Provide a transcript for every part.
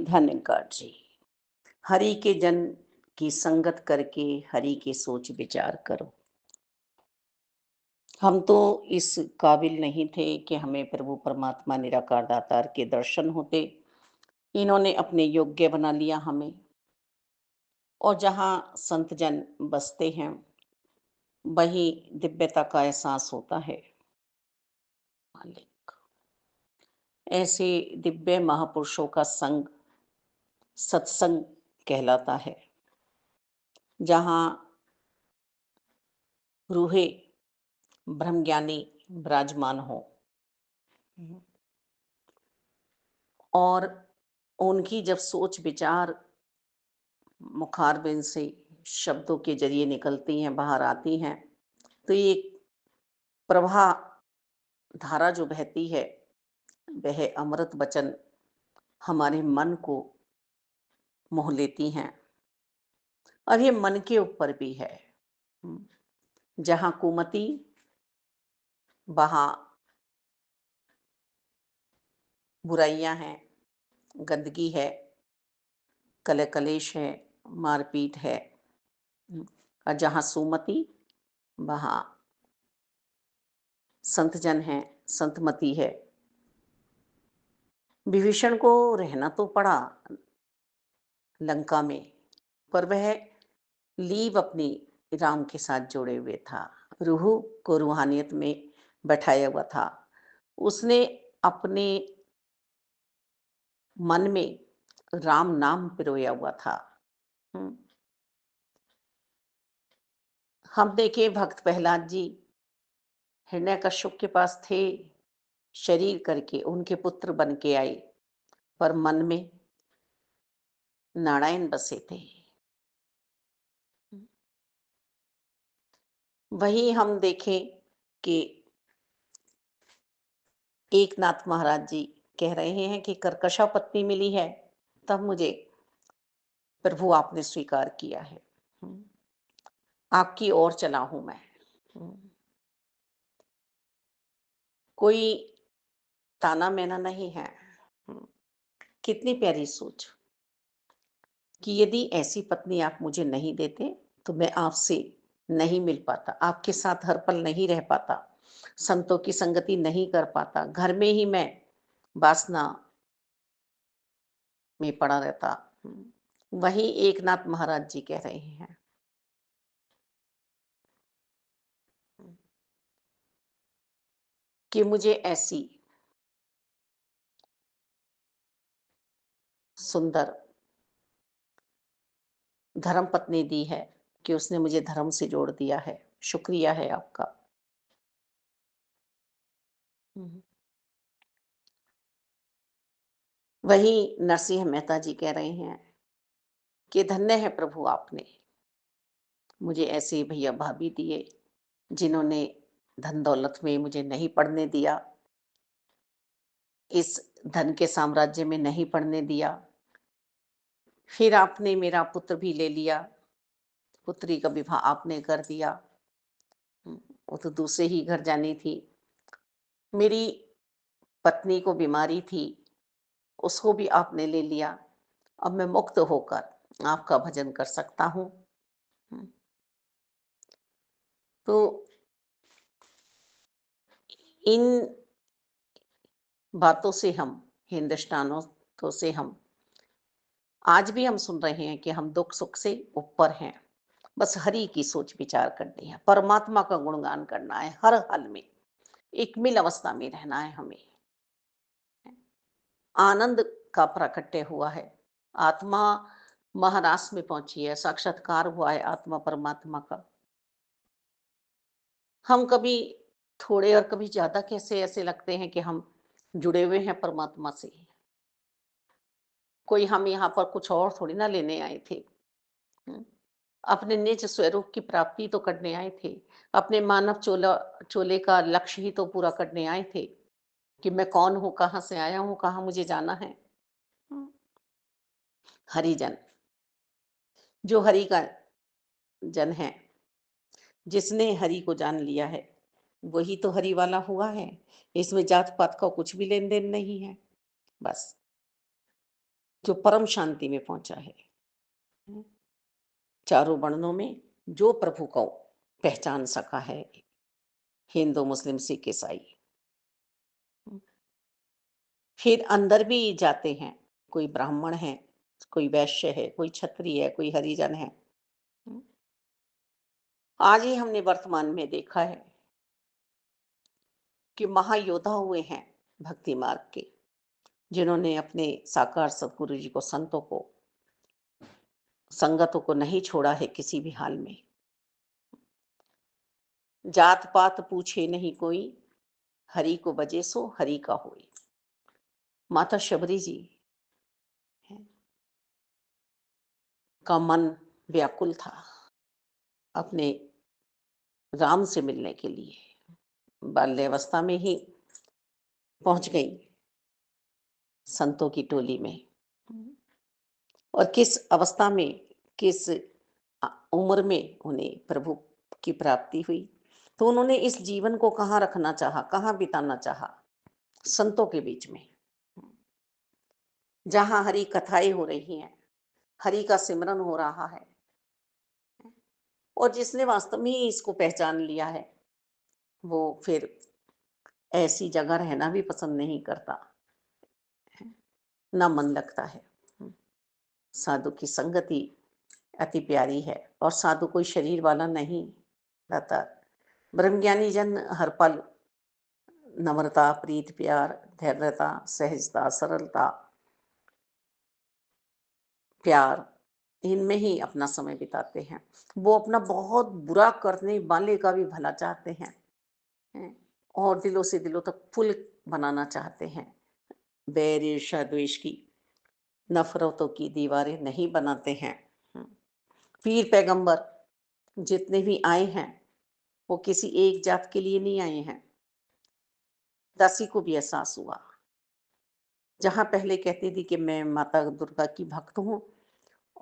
धन्यकार जी। हरि के जन की संगत करके हरि के सोच विचार करो। हम तो इस काबिल नहीं थे कि हमें प्रभु परमात्मा निराकार दातार के दर्शन होते। इन्होंने अपने योग्य बना लिया हमें। और जहाँ संत जन बसते हैं वहीं दिव्यता का एहसास होता है। मालिक, ऐसे दिव्य महापुरुषों का संग सत्संग कहलाता है, जहाँ रूहे ब्रह्मज्ञानी विराजमान हो और उनकी जब सोच विचार मुखारबिंद से शब्दों के जरिए निकलती हैं, बाहर आती हैं, तो ये प्रवाह धारा जो बहती है, वह अमृत वचन हमारे मन को मोह लेती हैं। और ये मन के ऊपर भी है। जहाँ कुमति वहाँ बुराइयां हैं, गंदगी है, कलह कलेश है, मारपीट है। और जहाँ सुमति वहाँ संत जन है, संतमति है। विभीषण को रहना तो पड़ा लंका में, पर वह लीव अपनी राम के साथ जोड़े हुए था। रूह को रूहानियत में बैठाया हुआ था। उसने अपने मन में राम नाम पिरोया हुआ था। हम्म, हम देखे भक्त प्रहलाद जी हिरण्यकश्यप के पास थे, शरीर करके उनके पुत्र बन के आए, पर मन में नारायण बसे थे। वही हम देखें कि एकनाथ महाराज जी कह रहे हैं कि कर्कशा पत्नी मिली है, तब मुझे प्रभु आपने स्वीकार किया है। आपकी ओर चला हूं मैं। कोई ताना मैना नहीं है। कितनी प्यारी सोच कि यदि ऐसी पत्नी आप मुझे नहीं देते तो मैं आपसे नहीं मिल पाता, आपके साथ हर पल नहीं रह पाता, संतों की संगति नहीं कर पाता, घर में ही मैं वासना में पड़ा रहता। वही एकनाथ महाराज जी कह रहे हैं कि मुझे ऐसी सुंदर धर्म पत्नी दी है कि उसने मुझे धर्म से जोड़ दिया है। शुक्रिया है आपका। वही नरसिंह मेहता जी कह रहे हैं कि धन्य है प्रभु आपने मुझे ऐसे भैया भाभी दिए, जिन्होंने धन दौलत में मुझे नहीं पढ़ने दिया, इस धन के साम्राज्य में नहीं पढ़ने दिया। फिर आपने मेरा पुत्र भी ले लिया, पुत्री का विवाह आपने कर दिया। वो तो दूसरे ही घर जानी थी। मेरी पत्नी को बीमारी थी, उसको भी आपने ले लिया। अब मैं मुक्त होकर आपका भजन कर सकता हूँ। तो इन बातों से हम हिंदुस्तानों तो से हम आज भी हम सुन रहे हैं कि हम दुख सुख से ऊपर हैं। बस हरि की सोच विचार करनी है, परमात्मा का गुणगान करना है, हर हाल में एक मिल अवस्था में रहना है हमें। आनंद का प्राकट्य हुआ है, आत्मा महारास में पहुंची है, साक्षात्कार हुआ है आत्मा परमात्मा का। हम कभी थोड़े और कभी ज्यादा कैसे ऐसे लगते हैं कि हम जुड़े हुए हैं परमात्मा से। कोई हम यहाँ पर कुछ और थोड़ी ना लेने आए थे। हम्म, अपने निज स्वरूप की प्राप्ति तो करने आए थे। अपने मानव चोले का लक्ष्य ही तो पूरा करने आए थे कि मैं कौन हूँ, कहाँ से आया हूँ, कहाँ मुझे जाना है। हम्म, हरिजन जो हरि का जन है, जिसने हरि को जान लिया है, वही तो हरि वाला हुआ है। इसमें जात पात का कुछ भी लेन देन नहीं है। बस जो परम शांति में पहुंचा है। चारों वर्णों में जो प्रभु को पहचान सका है, हिंदू मुस्लिम सिख ईसाई। फिर अंदर भी जाते हैं, कोई ब्राह्मण है, कोई वैश्य है, कोई क्षत्रिय है, कोई हरिजन है। आज ही हमने वर्तमान में देखा है कि महायोद्धा हुए हैं भक्ति मार्ग के, जिन्होंने अपने साकार सदगुरु जी को, संतों को, संगतों को नहीं छोड़ा है किसी भी हाल में। जात पात पूछे नहीं कोई, हरि को बजे सो हरि का होई। माता शबरी जी का मन व्याकुल था अपने राम से मिलने के लिए। बाल्यावस्था में ही पहुंच गई संतों की टोली में, और किस अवस्था में, किस उम्र में उन्हें प्रभु की प्राप्ति हुई। तो उन्होंने इस जीवन को कहाँ रखना चाहा, कहाँ बिताना चाहा? संतों के बीच में, जहां हरि कथाएं हो रही हैं, हरि का सिमरन हो रहा है। और जिसने वास्तव में ही इसको पहचान लिया है, वो फिर ऐसी जगह रहना भी पसंद नहीं करता, ना मन लगता है। साधु की संगति अति प्यारी है, और साधु कोई शरीर वाला नहीं रहता। ब्रह्मज्ञानी जन हर पल नम्रता, प्रीत, प्यार, धैर्यता, सहजता, सरलता, प्यार, इनमें ही अपना समय बिताते हैं। वो अपना बहुत बुरा करने वाले का भी भला चाहते हैं, और दिलों से दिलों तक पुल बनाना चाहते हैं। बैर, ईर्ष्या, द्वेष की, नफरतों की दीवारें नहीं बनाते हैं। पीर पैगंबर जितने भी आए हैं, वो किसी एक जात के लिए नहीं आए हैं। दासी को भी एहसास हुआ, जहां पहले कहती थी कि मैं माता दुर्गा की भक्त हूँ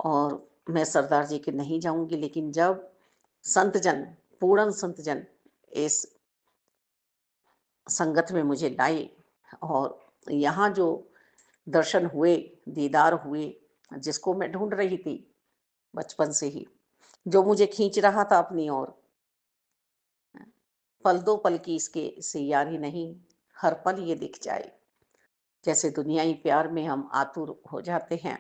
और मैं सरदार जी के नहीं जाऊंगी, लेकिन जब संत जन, पूर्ण संत जन इस संगत में मुझे लाए, और यहाँ जो दर्शन हुए, दीदार हुए, जिसको मैं ढूंढ रही थी बचपन से ही, जो मुझे खींच रहा था अपनी ओर, पल दो पल की इसके से यारी नहीं, हर पल ये दिख जाए। जैसे दुनियाई प्यार में हम आतुर हो जाते हैं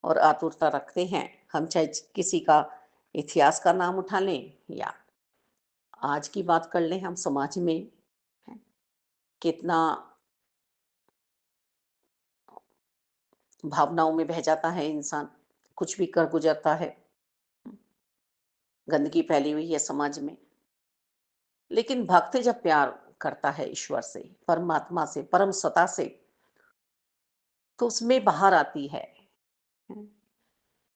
और आतुरता रखते हैं, हम चाहे किसी का इतिहास का नाम उठा लें या आज की बात कर लें, हम समाज में कितना भावनाओं में बह जाता है इंसान, कुछ भी कर गुजरता है, गंदगी फैली हुई है समाज में। लेकिन भक्त जब प्यार करता है ईश्वर से, परमात्मा से, परम सत्ता से, तो उसमें बाहर आती है।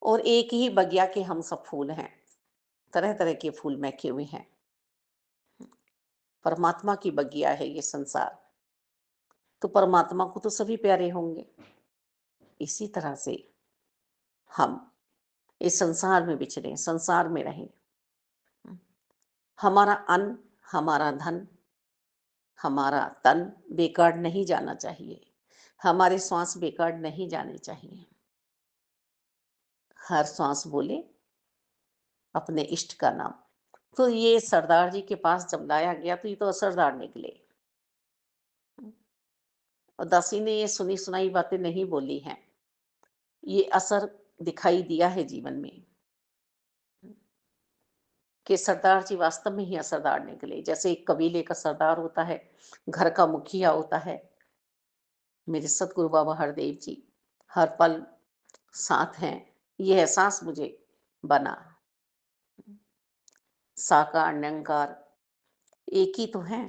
और एक ही बगिया के हम सब फूल हैं, तरह तरह के फूल महके हुए हैं। परमात्मा की बगिया है ये संसार, तो परमात्मा को तो सभी प्यारे होंगे। इसी तरह से हम इस संसार में विचरें, संसार में रहें। हमारा अन्न, हमारा धन, हमारा तन बेकार नहीं जाना चाहिए, हमारे श्वास बेकार नहीं जाने चाहिए। हर श्वास बोले अपने इष्ट का नाम। तो ये सरदार जी के पास जब लाया गया, तो ये तो असरदार निकले। और दासी ने ये सुनी सुनाई बातें नहीं बोली हैं, ये असर दिखाई दिया है जीवन में, कि सरदार जी वास्तव में ही असरदार निकले। जैसे एक कबीले का सरदार होता है, घर का मुखिया होता है, मेरे सतगुरु बाबा हरदेव जी हर पल साथ हैं, ये एहसास मुझे बना। साकार निरंकार एक ही तो है,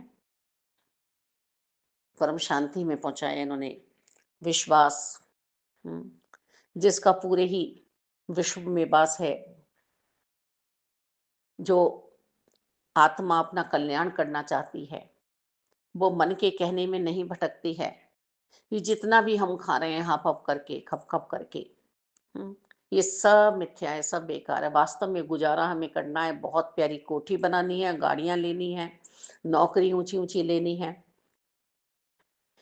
परम शांति में पहुंचाया इन्होंने विश्वास, जिसका पूरे ही विश्व में वास है, जो आत्मा अपना कल्याण करना चाहती है, वो मन के कहने में नहीं भटकती है। ये जितना भी हम खा रहे हैं हाफ हाफ करके, खप खप करके, ये सब मिथ्या है, सब बेकार है। वास्तव में गुजारा हमें करना है, बहुत प्यारी कोठी बनानी है, गाड़ियां लेनी है, नौकरी ऊंची ऊंची लेनी है,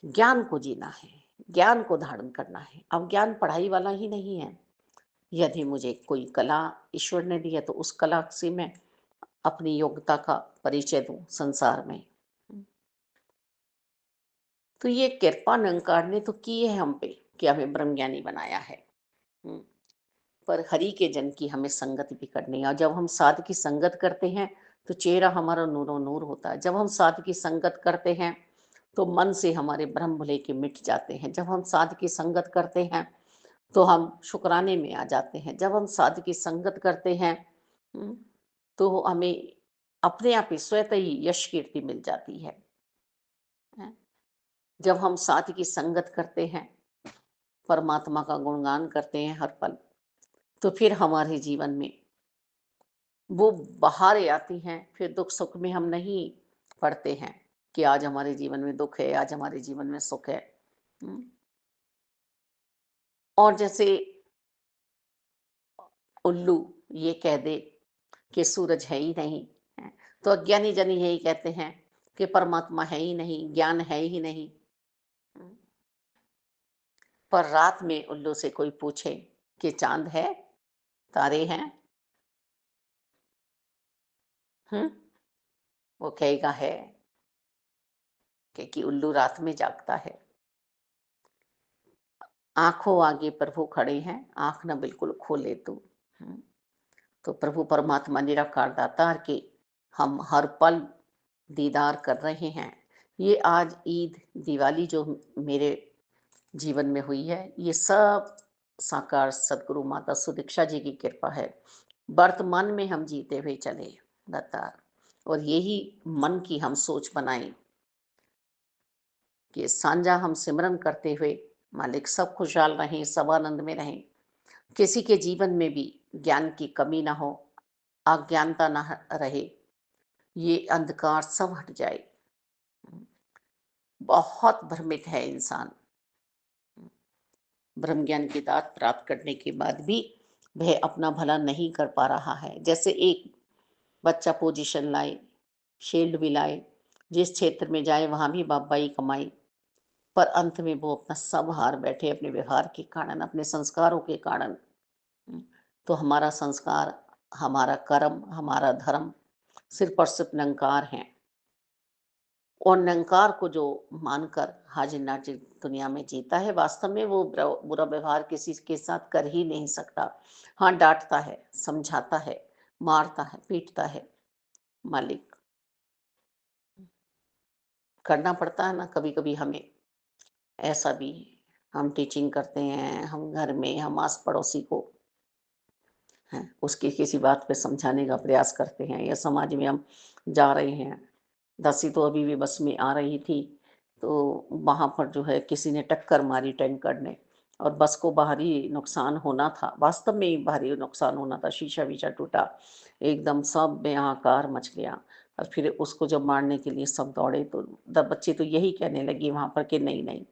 ज्ञान को जीना है। ज्ञान को धारण करना है। अब ज्ञान पढ़ाई वाला ही नहीं है। यदि मुझे कोई कला ईश्वर ने दी है तो उस कला से मैं अपनी योग्यता का परिचय दूं संसार में। तो ये कृपा निरंकार ने तो की है हम पे कि हमें ब्रह्मज्ञानी बनाया है। हम्म, पर हरि के जन की हमें संगत भी करनी है, और जब हम साध की संगत करते हैं तो चेहरा हमारा नूरो नूर होता है। जब हम साध की संगत करते हैं तो मन से हमारे भ्रम भुले के मिट जाते हैं। जब हम साध की संगत करते हैं तो हम शुक्राने में आ जाते हैं। जब हम साध की संगत करते हैं हम्म, तो हमें अपने आप ही स्वतः ही यश कीर्ति मिल जाती है। हैं? जब हम साथ की संगत करते हैं, परमात्मा का गुणगान करते हैं हर पल, तो फिर हमारे जीवन में वो बहारें आती हैं। फिर दुख सुख में हम नहीं पड़ते हैं कि आज हमारे जीवन में दुख है, आज हमारे जीवन में सुख है। हम्म, और जैसे उल्लू ये कह दे कि सूरज है ही नहीं, है, तो अज्ञानी जन यही कहते हैं कि परमात्मा है ही नहीं, ज्ञान है ही नहीं। हम्म, पर रात में उल्लू से कोई पूछे कि चांद है, तारे हैं, हम्म, वो कहेगा है, कि उल्लू रात में जागता है। आंखों आगे प्रभु खड़े हैं, आंख न बिल्कुल खोले तू। हम्म, तो प्रभु परमात्मा निराकार दातार के हम हर पल दीदार कर रहे हैं। ये आज ईद दिवाली जो मेरे जीवन में हुई है, ये सब साकार सदगुरु माता सुदीक्षा जी की कृपा है। वर्तमान में हम जीते हुए चले दातार, और यही मन की हम सोच बनाएं कि सांझा हम सिमरन करते हुए मालिक सब खुशहाल रहें, सब आनंद में रहें, किसी के जीवन में भी ज्ञान की कमी ना हो, अज्ञानता ना रहे, ये अंधकार सब हट जाए। बहुत भ्रमित है इंसान, ब्रह्म ज्ञान की दात प्राप्त करने के बाद भी वह अपना भला नहीं कर पा रहा है। जैसे एक बच्चा पोजीशन लाए, शील्ड भी लाए, जिस क्षेत्र में जाए वहां भी बाबाई कमाई, पर अंत में वो अपना सब हार बैठे अपने व्यवहार के कारण, अपने संस्कारों के कारण। तो हमारा संस्कार, हमारा कर्म, हमारा धर्म सिर्फ और सिर्फ निरंकार है। और निरंकार को जो मानकर हाजिर नाजिर दुनिया में जीता है, वास्तव में वो बुरा व्यवहार किसी के साथ कर ही नहीं सकता। हाँ, डांटता है, समझाता है, मारता है, पीटता है, मालिक करना पड़ता है ना कभी कभी हमें। ऐसा भी हम टीचिंग करते हैं, हम घर में, हम आस पड़ोसी को हैं उसकी किसी बात पे समझाने का प्रयास करते हैं, या समाज में हम जा रहे हैं। दसी तो अभी भी बस में आ रही थी, तो वहाँ पर जो है किसी ने टक्कर मारी टैंकर ने, और बस को भारी नुकसान होना था, वास्तव में ही भारी नुकसान होना था, शीशा वीशा टूटा, एकदम सब में हाहाकार मच गया। और फिर उसको जब मारने के लिए सब दौड़े तो तब बच्चे तो यही कहने लगी वहाँ पर कि नहीं नहीं,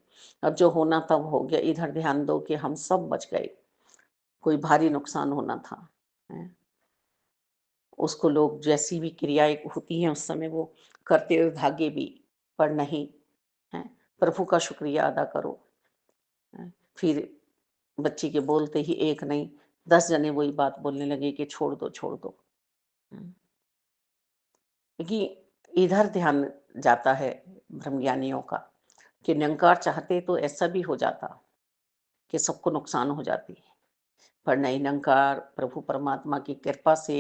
अब जो होना था वो हो गया, इधर ध्यान दो कि हम सब बच गए, कोई भारी नुकसान होना था। हैं। उसको लोग जैसी भी क्रियाएँ होती हैं उस समय वो करते हुए भागे भी, पर नहीं, हैं, प्रभु का शुक्रिया अदा करो। हैं। फिर बच्ची के बोलते ही एक नहीं 10 जने वही बात बोलने लगे कि छोड़ दो, छोड़ दो। हुँ, क्योंकि इधर ध्यान जाता है ब्रह्मज्ञानियों का कि निरंकार चाहते तो ऐसा भी हो जाता कि सबको नुकसान हो जाती, पर नहीं, निरंकार प्रभु परमात्मा की कृपा से,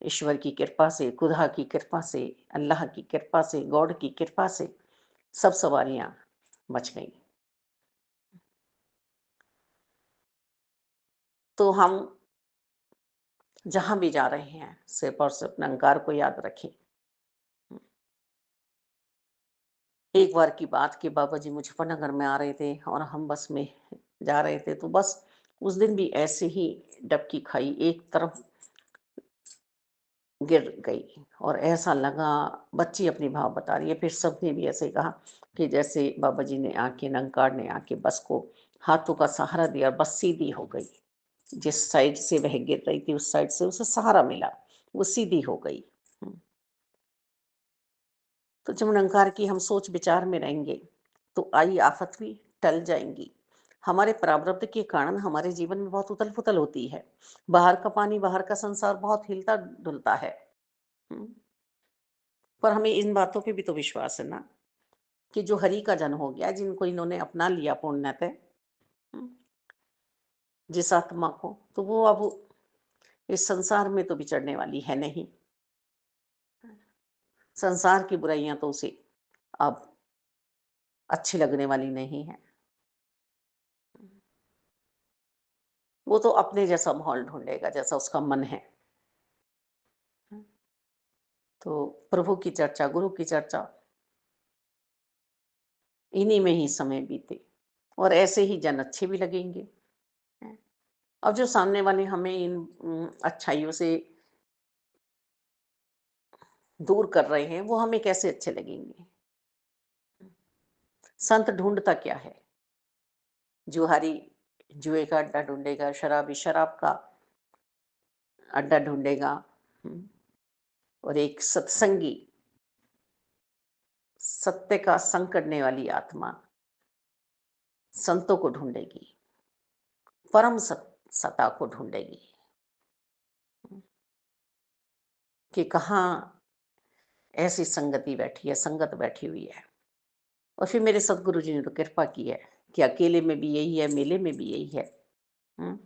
ईश्वर की कृपा से, खुदा की कृपा से, अल्लाह की कृपा से, गॉड की कृपा से सब सवारियां बच गई। तो हम जहां भी जा रहे हैं सिर्फ और सिर्फ निरंकार को याद रखें। एक बार की बात कि बाबा जी मुजफ्फरनगर में आ रहे थे और हम बस में जा रहे थे, तो बस उस दिन भी ऐसे ही डबकी खाई, एक तरफ गिर गई, और ऐसा लगा, बच्ची अपनी भाव बता रही है, फिर सबने भी ऐसे कहा कि जैसे बाबा जी ने आके, निरंकार ने आके बस को हाथों का सहारा दिया और बस सीधी हो गई। जिस साइड से वह गिर रही थी उस साइड से उसे सहारा मिला, वो सीधी हो गई। तो जब निरंकार की हम सोच विचार में रहेंगे तो आई आफत भी टल जाएंगी। हमारे प्रारब्ध के कारण हमारे जीवन में बहुत उथल पुथल होती है। बाहर का पानी, बाहर का संसार बहुत हिलता डुलता है। हम्म, पर हमें इन बातों पे भी तो विश्वास है ना, कि जो हरि का जन हो गया, जिनको इन्होंने अपना लिया पुण्यतः, हम्म, जिस आत्मा को, तो वो अब इस संसार में तो बिछड़ने वाली है नहीं। संसार की बुराइयां तो उसे अब अच्छी लगने वाली नहीं है। वो तो अपने जैसा माहौल ढूंढेगा, जैसा उसका मन है। तो प्रभु की चर्चा, गुरु की चर्चा, इन्हीं में ही समय बीते, और ऐसे ही जन अच्छे भी लगेंगे। अब जो सामने वाले हमें इन अच्छाइयों से दूर कर रहे हैं, वो हमें कैसे अच्छे लगेंगे। संत ढूंढता क्या है? जुहारी जुए का अड्डा ढूंढेगा, शराबी शराब का अड्डा ढूंढेगा। हम्म, और एक सत्संगी, सत्य का संग करने वाली आत्मा संतों को ढूंढेगी, परम सत्ता को ढूंढेगी, कि कहाँ ऐसी संगति बैठी है, संगत बैठी हुई है। और फिर मेरे सदगुरु जी ने तो कृपा की है कि अकेले में भी यही है, मेले में भी यही है। हम्म,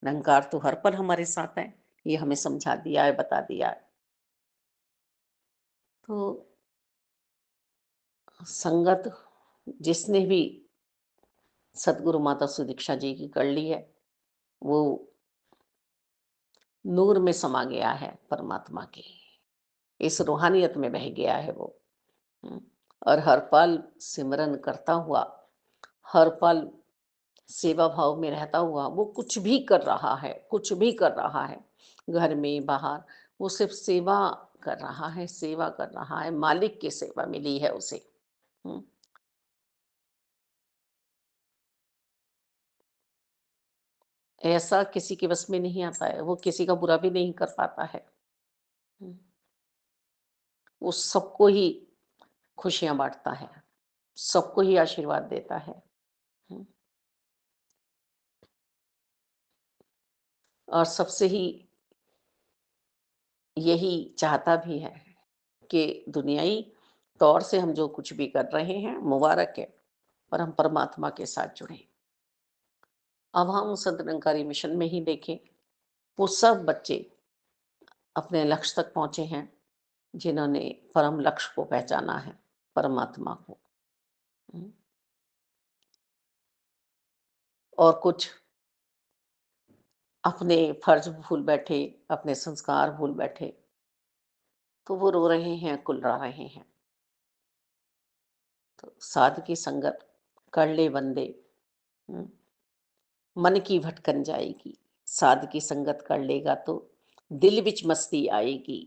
निरंकार तो हर पल हमारे साथ है, ये हमें समझा दिया है, बता दिया है। तो संगत जिसने भी सदगुरु माता सुदीक्षा जी की कर ली है, वो नूर में समा गया है, परमात्मा के इस रूहानियत में बह गया है वो। हम्म, और हर पल सिमरन करता हुआ, हर पल सेवा भाव में रहता हुआ, वो कुछ भी कर रहा है, कुछ भी कर रहा है, घर में बाहर, वो सिर्फ सेवा कर रहा है, सेवा कर रहा है, मालिक की सेवा मिली है उसे। हम्म, ऐसा किसी के बस में नहीं आता है, वो किसी का बुरा भी नहीं कर पाता है। हम्म, वो सबको ही खुशियां बांटता है, सबको ही आशीर्वाद देता है। हम्म, और सबसे ही यही चाहता भी है कि दुनियाई तौर से हम जो कुछ भी कर रहे हैं मुबारक है, पर हम परमात्मा के साथ जुड़े। अब हम संत निरंकारी मिशन में ही देखें, वो सब बच्चे अपने लक्ष्य तक पहुंचे हैं, जिन्होंने परम लक्ष्य को पहचाना है, परमात्मा को। हम्म, और कुछ अपने फर्ज भूल बैठे, अपने संस्कार भूल बैठे, तो वो रो रहे हैं, कुलरा रहे हैं। तो साध की संगत कर ले बंदे, हम्म, मन की भटकन जाएगी। साध की संगत कर लेगा तो दिल विच मस्ती आएगी।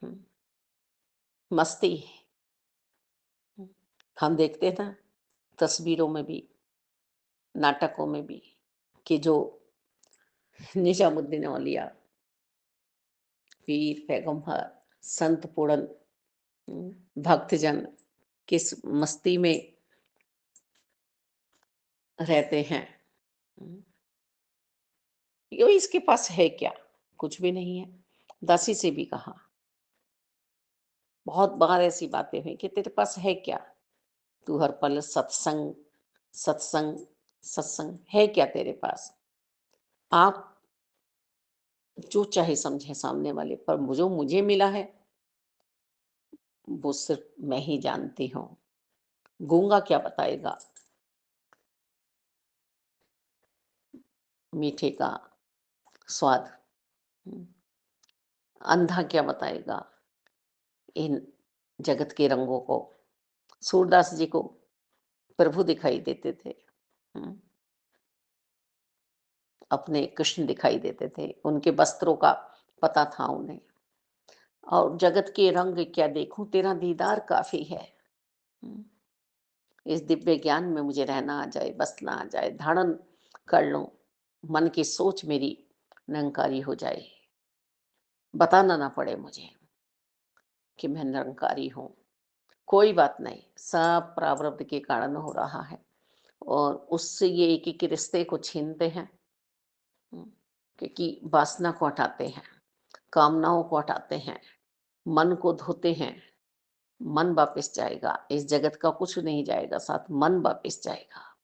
हम्म, मस्ती, हम्म, हम देखते हैं ना, तस्वीरों में भी, नाटकों में भी, कि जो निजामुद्दीन औलिया, पीर पैगंबर, संत पूर्ण, भक्तजन किस मस्ती में रहते हैं। हम्म, यो इसके पास है क्या? कुछ भी नहीं है। दासी से भी कहा, बहुत बार ऐसी बातें हुई कि तेरे पास है क्या? तू हर पल सत्संग, सत्संग, सत्संग है क्या तेरे पास? आप जो चाहे समझे सामने वाले, पर जो मुझे मिला है वो सिर्फ मैं ही जानती हूँ। गूंगा क्या बताएगा मीठे का स्वाद? हम्म, अंधा क्या बताएगा इन जगत के रंगों को? सूरदास जी को प्रभु दिखाई देते थे। हम्म, अपने कृष्ण दिखाई देते थे, उनके वस्त्रों का पता था उन्हें। और जगत के रंग क्या देखूं, तेरा दीदार काफी है। हम्म, इस दिव्य ज्ञान में मुझे रहना आ जाए, बसना आ जाए, धारण कर लूं, मन की सोच मेरी निरंकारी हो जाए, बताना ना पड़े मुझे कि मैं निरंकारी हूँ। कोई बात नहीं, सब प्रारब्ध के कारण हो रहा है। और उससे ये एक-एक रिश्ते को छीनते हैं। हुँ, क्योंकि वासना को हटाते हैं, कामनाओं को हटाते हैं, मन को धोते हैं, मन वापस जाएगा। इस जगत का कुछ नहीं जाएगा साथ, मन वापस जाएगा।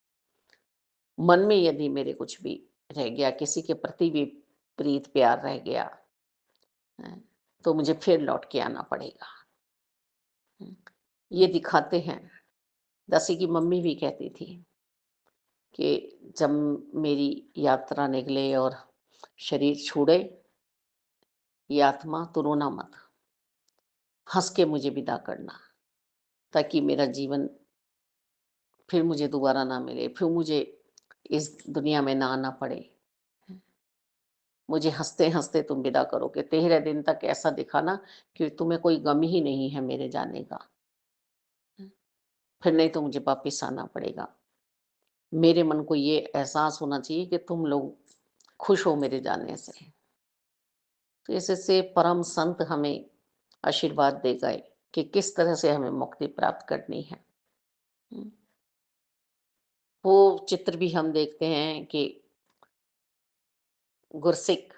मन में यदि मेरे कुछ भी रह गया, किसी के प्रति भी प्रीत प्यार रह गया, हैं, तो मुझे फिर लौट के आना पड़ेगा। हुँ, ये दिखाते हैं। जैसे कि मम्मी भी कहती थी कि जब मेरी यात्रा निकले और शरीर छोड़े, ये आत्मा तो रोना मत, हँस के मुझे विदा करना, ताकि मेरा जीवन फिर मुझे दोबारा ना मिले, फिर मुझे इस दुनिया में ना आना पड़े। मुझे हँसते-हँसते तुम विदा करोगे, 13 दिन तक ऐसा दिखाना कि तुम्हें कोई गम ही नहीं है मेरे जाने का। फिर नहीं तो मुझे वापिस आना पड़ेगा। मेरे मन को ये एहसास होना चाहिए कि तुम लोग खुश हो मेरे जाने से। तो इससे परम संत हमें आशीर्वाद दे गए कि किस तरह से हमें मुक्ति प्राप्त करनी है। हुँ, वो चित्र भी हम देखते हैं कि गुरसिक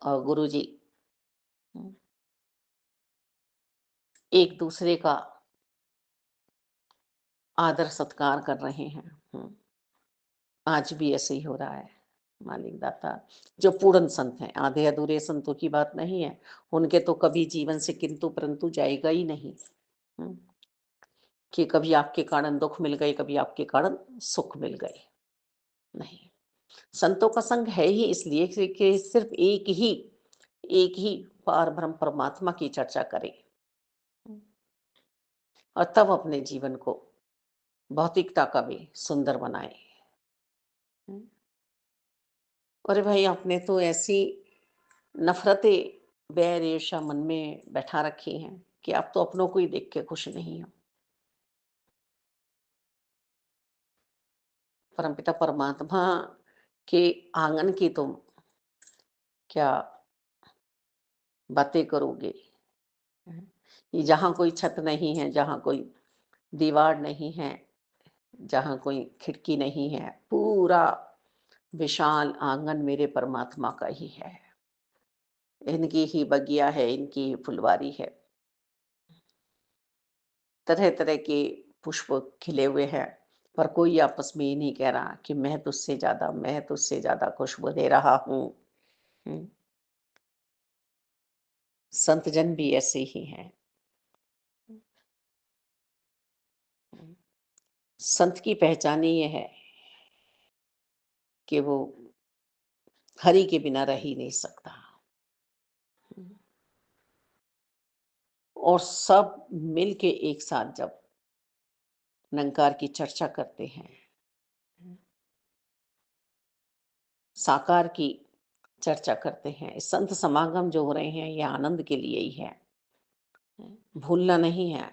और गुरुजी हुँ, एक-दूसरे का आदर-सत्कार कर रहे हैं। हुँ, आज भी ऐसे ही हो रहा है। मालिक दाता जो पूर्ण संत हैं, आधे-अधूरे संतों की बात नहीं है। उनके तो कभी जीवन से किंतु-परंतु जाएगा ही नहीं। हुँ, कि कभी आपके कारण दुःख मिल गए, कभी आपके कारण सुख मिल गए। नहीं, संतों का संग है ही इसलिए कि सिर्फ़ एक ही पार ब्रह्म परमात्मा की चर्चा करें। और तब अपने जीवन को भौतिकता का भी सुंदर बनाएँ। हुँ, अरे भाई आपने तो ऐसी नफ़रतें, बैर, ईर्ष्या मन में बैठा रखी हैं कि आप तो अपनों को ही देख के खुश नहीं हो। परमपिता परमात्मा के आंगन की तुम क्या बातें करोगे? हैं? ये जहाँ कोई छत नहीं है, जहाँ कोई दीवार नहीं है, जहाँ कोई खिड़की नहीं है, पूरा विशाल आंगन मेरे परमात्मा का ही है। इनकी ही बगिया है, इनकी ही फुलवारी है। तरह-तरह के पुष्प खिले हुए हैं, पर कोई आपस में ये नहीं कह रहा कि मैं तुझसे ज़्यादा खुशबू दे रहा हूँ। हुँ, संत जन भी ऐसे ही हैं। हुँ, संत की पहचान ही ये है कि वो हरि के बिना रह ही नहीं सकता। हुँ, और सब मिल के एक साथ जब निरंकार की चर्चा करते हैं, साकार की चर्चा करते हैं, संत समागम जो हो रहे हैं, ये आनंद के लिए ही है। भूलना नहीं है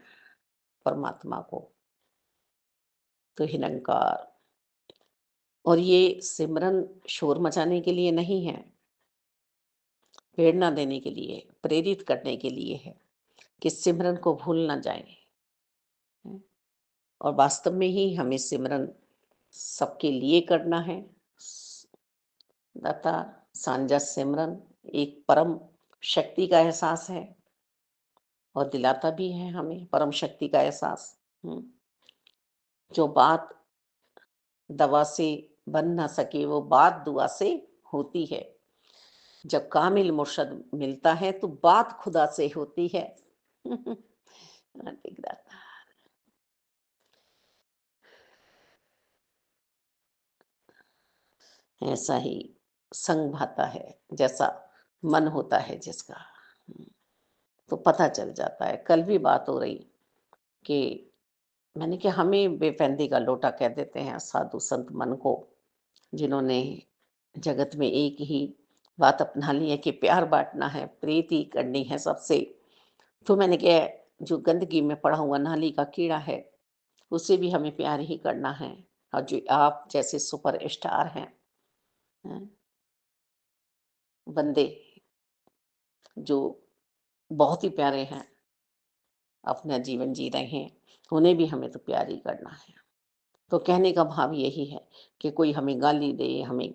परमात्मा को, तो ही निरंकार। और ये सिमरन शोर मचाने के लिए नहीं है, प्रेरणा देने के लिए, प्रेरित करने के लिए है कि सिमरन को भूल ना जाएँ। और वास्तव में ही हमें सिमरन सबके लिए करना है। स दाता सांझा सिमरन एक परम शक्ति का एहसास है और दिलाता भी है हमें परम शक्ति का एहसास। हुँ, जो बात दवा से बन ना सके, वो बात दुआ से होती है। जब कामिल मुर्शद मिलता है तो बात खुदा से होती है। ठीक दाता। ऐसा ही संग भाता है, जैसा मन होता है जिसका। तो पता चल जाता है। कल भी बात हो रही कि मैंने कि हमें बेफंदी का लोटा कह देते हैं साधु संत मन को, जिन्होंने जगत में एक ही बात अपना ली है कि प्यार बाँटना है, प्रीति करनी है सबसे। तो मैंने कहा जो गंदगी में पड़ा हुआ नाली का कीड़ा है, उससे भी हमें प्यार ही करना है। और जो आप जैसे सुपरस्टार हैं, बंदे जो बहुत ही प्यारे हैं, अपना जीवन जी रहे हैं, उन्हें भी हमें तो प्यार ही करना है। तो कहने का भाव यही है कि कोई हमें गाली दे, हमें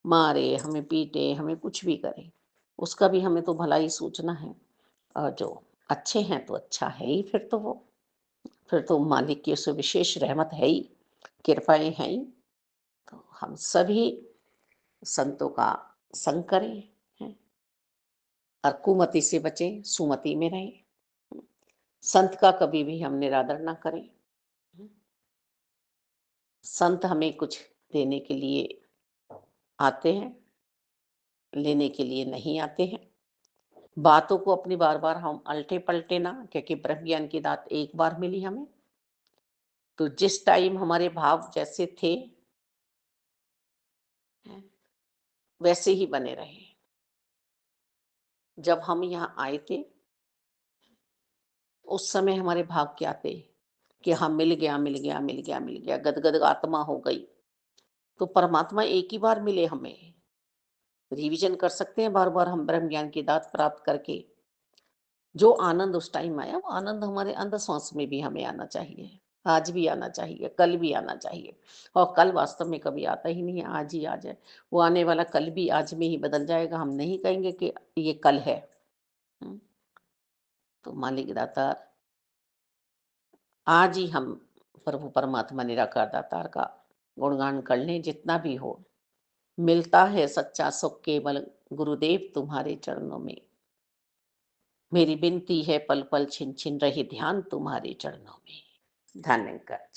मारे, हमें पीटे, हमें कुछ भी करे, उसका भी हमें तो भला ही सोचना है। और जो अच्छे हैं तो अच्छा है ही, फिर तो मालिक की उसे विशेष रहमत है ही, कृपाएँ हैं ही। तो हम सभी संतों का संग करें, हैं, और कुमति से बचें, सुमति में रहें। संत का कभी भी हम निरादर ना करें। संत हमें कुछ देने के लिए आते हैं, लेने के लिए नहीं आते हैं। बातों को अपनी बार-बार हम अल्टे-पलटे ना, क्योंकि ब्रह्म ज्ञान की दात एक बार मिली हमें। तो जिस टाइम हमारे भाव जैसे थे, हैं, वैसे ही बने रहे। जब हम यहाँ आए थे, उस समय हमारे भाव क्या थे कि हाँ, मिल गया, मिल गया, मिल गया, मिल गया, गदगद आत्मा हो गई। तो परमात्मा एक ही बार मिले हमें। रिवीजन कर सकते हैं बार-बार हम ब्रह्म ज्ञान की दात प्राप्त करके। जो आनंद उस टाइम आया, वो आनंद हमारे अंत श्वास में भी हमें आना चाहिए। आज भी आना चाहिए, कल भी आना चाहिए। और कल वास्तव में कभी आता ही नहीं है, आज ही आज है। वो आने वाला कल भी आज में ही बदल जाएगा। हम नहीं कहेंगे कि ये कल है। हुँ, तो मालिक दाता, आज ही हम प्रभु परमात्मा निराकार दातार का गुणगान कर लें जितना भी हो। मिलता है सच्चा सुख केवल गुरुदेव तुम्हारे चरणों में। मेरी विनती है पल पल छिन छिन रहे ध्यान तुम्हारे चरणों में। धन्यवाद।